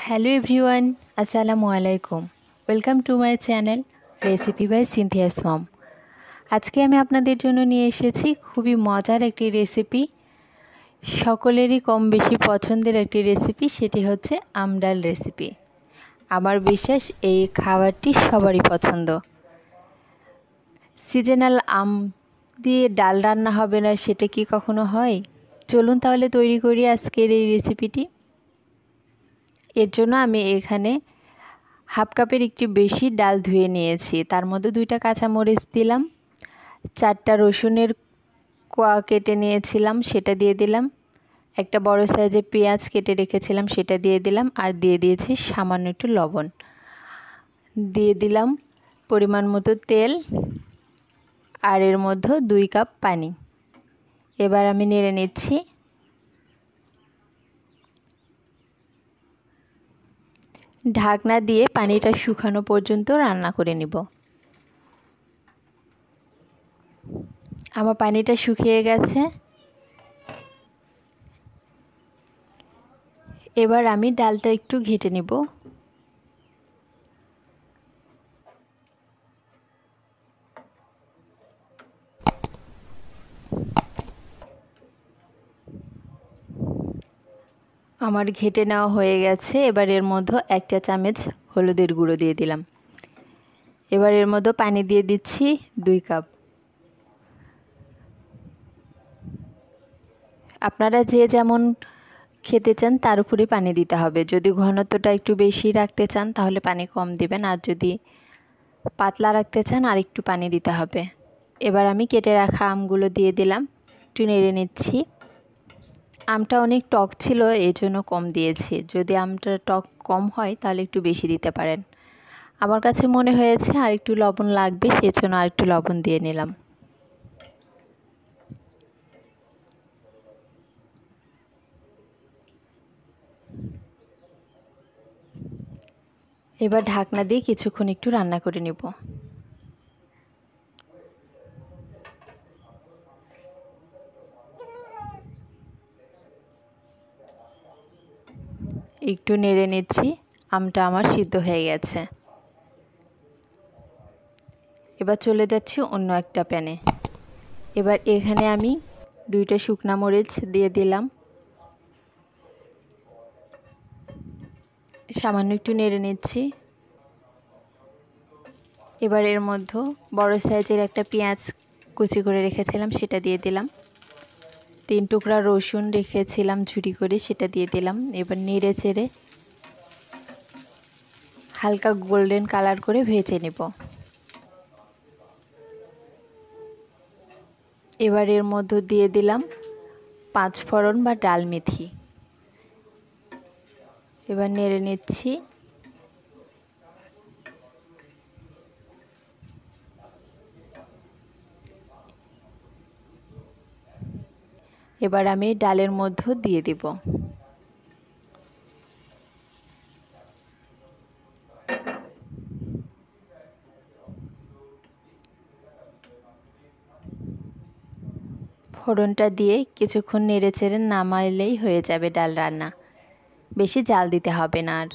Hello everyone, আসসালামু আলাইকুম। Welcome to my channel recipe by Cynthia's mom. আজকে আমি আপনাদের জন্য নিয়ে এসেছি খুবই মজার একটি রেসিপি, সকলেরই কম বেশি পছন্দের একটি রেসিপি, সেটি হচ্ছে আম ডাল রেসিপি। আমার বিশ্বাস এই খাবারটি সবারই পছন্দ। সিজনাল আম দিয়ে ডাল রান্না হবে না, সেটা কি কখনো হয়? চলুন তাহলে তৈরি করি আজকের এই রেসিপিটি। এর জন্য আমি এখানে হাফ কাপের একটু বেশি ডাল ধুয়ে নিয়েছি। তার মধ্যে 2টা কাঁচামরিচ দিলাম, 4টা রসুনের কোয়া কেটে নিয়েছিলাম সেটা দিয়ে দিলাম, একটা বড় সাইজের পেঁয়াজ কেটে রেখেছিলাম সেটা দিয়ে দিলাম, আর দিয়ে দিয়েছি সামান্য একটু লবণ, দিয়ে দিলাম পরিমাণ মতো তেল, আর এর মধ্যে 2 কাপ পানি। এবার আমি নেড়ে নিচ্ছি। ঢাকনা দিয়ে পানিটা শুকানো পর্যন্ত রান্না করে নিব। আমার পানিটা শুকিয়ে গেছে। এবার আমি ডালটা একটু ঘেটে নিব। আমার ঘেটে নেওয়া হয়ে গেছে। এবার এর মধ্যে 1 চা চামচ হলুদের গুঁড়ো দিয়ে দিলাম। এবার এর মধ্যে পানি দিয়ে দিচ্ছি 2 কাপ। আপনারা যে যেমন খেতে চান তার উপরে পানি দিতে হবে। যদি ঘনত্বটা একটু বেশি রাখতে চান তাহলে পানি কম দিবেন, আর যদি পাতলা রাখতে চান আর একটু পানি দিতে হবে। এবার আমি কেটে রাখা আমগুলো দিয়ে দিলাম, একটু নেড়ে নিচ্ছি। আমটা অনেক টক ছিল, এই জন্য কম দিয়েছি। যদি আমটা টক কম হয় তাহলে একটু বেশি দিতে পারেন। আমার কাছে মনে হয়েছে আর একটু লবণ লাগবে, সেজন্য আর একটু লবণ দিয়ে নিলাম। এবার ঢাকনা দিয়ে কিছুক্ষণ একটু রান্না করে নেব। একটু নেড়ে নিচ্ছি। আমটা আমার সিদ্ধ হয়ে গেছে। এবার চলে যাচ্ছি অন্য একটা প্যানে। এবার এখানে আমি 2টা শুকনা মরিচ দিয়ে দিলাম, সামান্য একটু নেড়ে নিচ্ছি। এবার এর মধ্যে বড় সাইজের একটা পেঁয়াজ কুচি করে রেখেছিলাম সেটা দিয়ে দিলাম, 3 টুকরা রসুন রেখেছিলাম ঝুরি করে সেটা দিয়ে দিলাম। এবার নেড়ে চেড়ে হালকা গোল্ডেন কালার করে ভেজে নেব। এবার এর মধ্যে দিয়ে দিলাম 5 ফোড়ন বা ডাল মেথি। এবার নেড়ে নিচ্ছি। এবার আমি ডালের মধ্যে দিয়ে দিব। ফোড়নটা দিয়ে কিছুক্ষণ নেড়ে চেড়ে নামাইলেই হয়ে যাবে ডাল রান্না। বেশি জাল দিতে হবে না। আর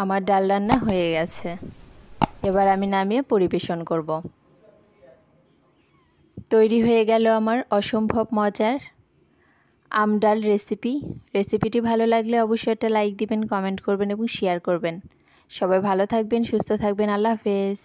আমার ডাল রান্না হয়ে গেছে। এবার আমি নামিয়ে পরিবেশন করব। তৈরি হয়ে গেল আমার অসম্ভব মজার আম ডাল রেসিপি। রেসিপিটি ভালো লাগলে অবশ্যই একটা লাইক দিবেন, কমেন্ট করবেন এবং শেয়ার করবেন। সবাই ভালো থাকবেন, সুস্থ থাকবেন। আল্লাহ হাফেজ।